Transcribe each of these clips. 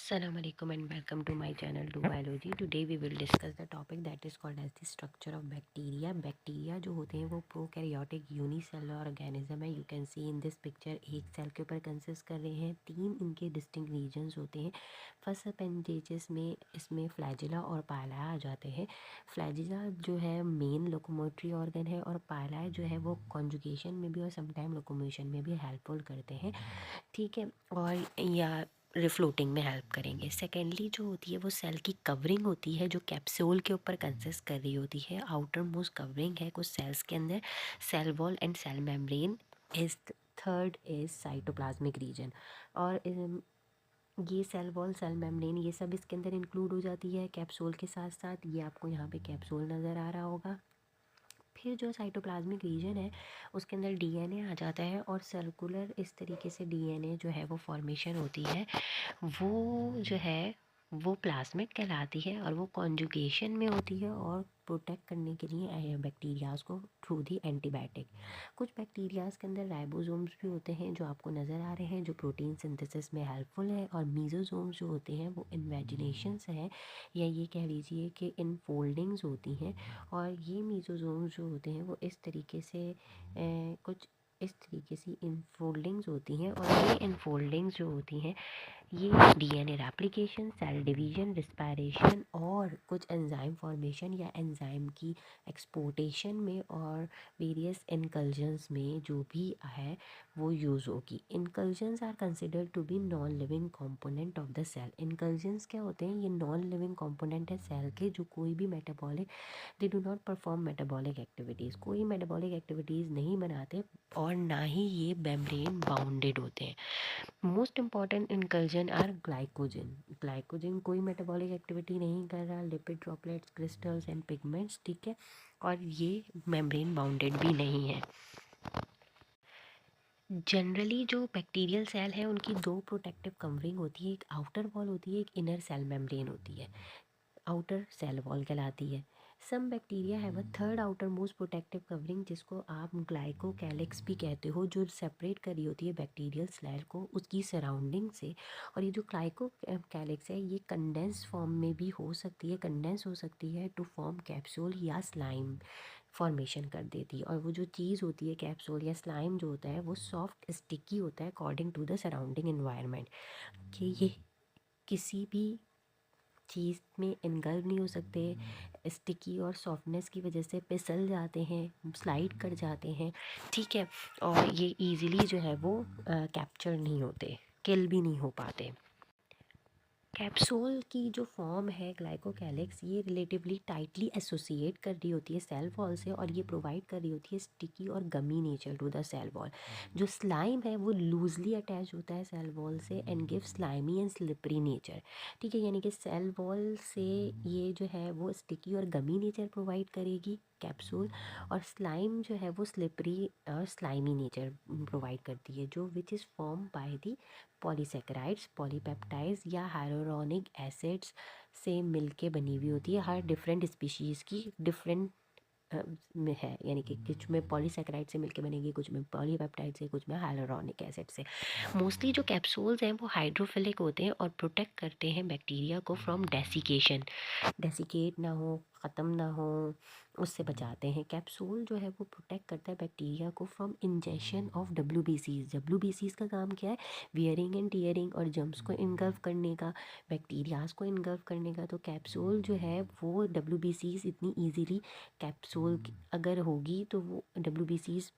Assalamu alaikum and welcome to my channel Do Biology. Today we will discuss the topic that is called as the structure of bacteria. Bacteria जो होते हैं वो prokaryotic unicellular organism है. You can see in this picture एक cell के ऊपर consist कर रहे हैं. तीन इनके डिस्टिंक्ट रीजन्स होते हैं. फर्स्ट अपेंडेजेस में इसमें फ्लैजिला और पायला आ जाते हैं. फ्लैजिला जो है मेन लोकोमोटरी ऑर्गन है और पायला जो है वो कॉन्जुगेशन में भी और समटाइम लोकोमोशन में भी हेल्पफुल करते हैं. ठीक है. और या रिफ्लोटिंग में हेल्प करेंगे. सेकेंडली जो होती है वो सेल की कवरिंग होती है जो कैप्सूल के ऊपर कंसिस्ट कर रही होती है. आउटर मोस्ट कवरिंग है कुछ सेल्स के अंदर. Cell wall and cell membrane is. Third is cytoplasmic region. और ये सेल वॉल सेल मेम्ब्रेन ये सब इसके अंदर इंक्लूड हो जाती है कैप्सूल के साथ साथ. ये आपको यहाँ पे कैप्सूल नज़र आ रहा होगा. फिर जो साइटोप्लाज्मिक रीजन है उसके अंदर डीएनए आ जाता है और सर्कुलर इस तरीके से डीएनए जो है वो फॉर्मेशन होती है. वो जो है वो प्लाज्मिड कहलाती है और वो कॉन्जुगेशन में होती है और प्रोटेक्ट करने के लिए बैक्टीरियाज को थ्रू दी एंटीबायोटिक. कुछ बैक्टीरियाज के अंदर राइबोसोम्स भी होते हैं जो आपको नज़र आ रहे हैं जो प्रोटीन सिंथेसिस में हेल्पफुल है. और मीजोसोम्स जो होते हैं वो इन्वेजिनेशंस हैं या ये कह लीजिए कि इनफोल्डिंग्स होती हैं. और ये मीजोसोम्स जो होते हैं वो इस तरीके से कुछ इस तरीके से इनफोल्डिंग्स होती हैं. और ये इनफोल्डिंग्स जो होती हैं ये DNA replication cell division respiration और कुछ एंजाइम फॉर्मेशन या एंजाइम की एक्सपोर्टेशन में और वेरियस इनकल्जन्स में जो भी है वो यूज़ होगी. Inclusions are considered to be non living component of the cell. Inclusions क्या होते हैं? ये नॉन लिविंग कंपोनेंट है सेल के जो कोई भी metabolic they do not perform metabolic activities. कोई मेटाबॉलिक एक्टिविटीज़ नहीं बनाते और ना ही ये मेम्ब्रेन बाउंडेड होते हैं. Most important inclusion are glycogen. Glycogen कोई मेटाबॉलिक एक्टिविटी नहीं कर रहा. Lipid droplets crystals and pigments. ठीक है. और ये मेम्ब्रेन बाउंडेड भी नहीं है. जनरली जो बैक्टीरियल सेल है उनकी दो प्रोटेक्टिव कवरिंग होती है. एक आउटर वॉल होती है एक इनर सेल मेम्ब्रेन होती है. आउटर सेल वॉल कहलाती है. Some bacteria have a third outer most protective covering जिसको आप ग्लाइकोकैलिक्स भी कहते हो जो सेपरेट कर रही होती है बैक्टीरियल स्लैर को उसकी सराउंडिंग से. और ये जो ग्लाइकोकैलिक्स है ये कंडेंस फॉर्म में भी हो सकती है. कंडेंस हो सकती है टू फॉर्म कैप्सूल या स्लाइम फॉर्मेशन कर देती है. और वो जो चीज़ होती है कैप्सूल या स्लाइम जो होता है वो सॉफ्ट स्टिकी होता है according to the surrounding environment. कि ये किसी भी चीज़ में इनगल्व नहीं हो सकते. स्टिकी और सॉफ्टनेस की वजह से फिसल जाते हैं स्लाइड कर जाते हैं. ठीक है. और ये इजीली जो है वो कैप्चर नहीं होते किल भी नहीं हो पाते. कैप्सूल की जो फॉर्म है ग्लाइकोकैलिक्स ये रिलेटिवली टाइटली एसोसिएट कर रही होती है सेल वॉल से और ये प्रोवाइड कर रही होती है स्टिकी और gummy nature to the cell wall. जो स्लाइम है वो लूजली अटैच होता है सेल वॉल से and give slimy and slippery nature. ठीक है. यानी कि सेल वॉल से ये जो है वो स्टिकी और गमी नेचर प्रोवाइड करेगी कैप्सूल. और स्लाइम जो है वो स्लिपरी और स्लाइमी नेचर प्रोवाइड करती है जो which is form by the polysaccharides polypeptides या हाइलोरोनिक एसिड्स से मिलके बनी हुई होती है. हर डिफरेंट स्पीशीज़ की डिफरेंट में है. यानी कि कुछ में पॉलीसेकेराइड से मिलके बनेगी कुछ में पॉलीपेप्टाइड से कुछ में हाइलोरोनिक एसिड से. मोस्टली जो कैप्सूल्स हैं वो हाइड्रोफिलिक होते हैं और प्रोटेक्ट करते हैं बैक्टीरिया को फ्रॉम डेसिकेशन. डेसिकेट ना हो ख़त्म ना हो उससे बचाते हैं. कैप्सूल जो है वो प्रोटेक्ट करता है बैक्टीरिया को फ्रॉम इंजेक्शन ऑफ डब्ल्यूबीसीज. डब्ल्यूबीसीज का काम क्या है? वियरिंग एंड टीयरिंग और जम्स को इनगल्फ करने का बैक्टीरियाज को इनगल्फ करने का. तो कैप्सूल जो है वो डब्ल्यूबीसीज इतनी ईजीली कैप्सूल अगर होगी तो वो डब्ल्यूबीसीज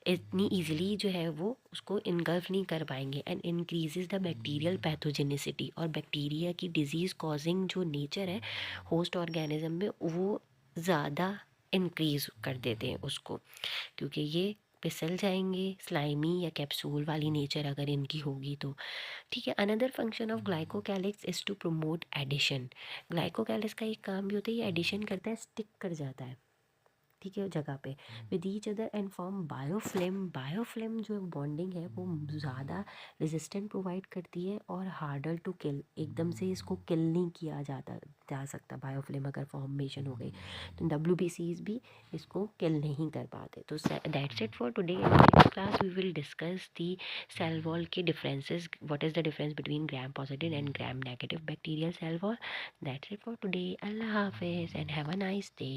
इतनी ईजिली जो है वो उसको इनगल्फ नहीं कर पाएंगे. And increases the bacterial pathogenicity. और बैक्टीरिया की डिजीज़ कॉजिंग जो नेचर है होस्ट ऑर्गेनिज्म में वो ज़्यादा इंक्रीज़ कर देते हैं उसको क्योंकि ये फिसल जाएंगे स्लाइमी या कैप्सूल वाली नेचर अगर इनकी होगी तो. ठीक है. Another function of glycocalyx is to promote adhesion. Glycocalyx का एक काम भी होता है ये एडिशन करता है स्टिक कर जाता है. ठीक है, जगह पे with each other and form biofilm. Biofilm जो बॉन्डिंग है वो ज़्यादा रेजिस्टेंट प्रोवाइड करती है और हार्डर टू किल, एकदम से इसको किल नहीं किया जा सकता। बायोफ्लिम अगर फॉर्मेशन हो गई तो WBCs भी इसको किल नहीं कर पाते। तो that's it for today. Next class we will discuss the cell wall के differences, what is the difference between gram positive and gram negative bacterial cell wall. That's it for today. अल्लाह हाफिज़ and have a nice day.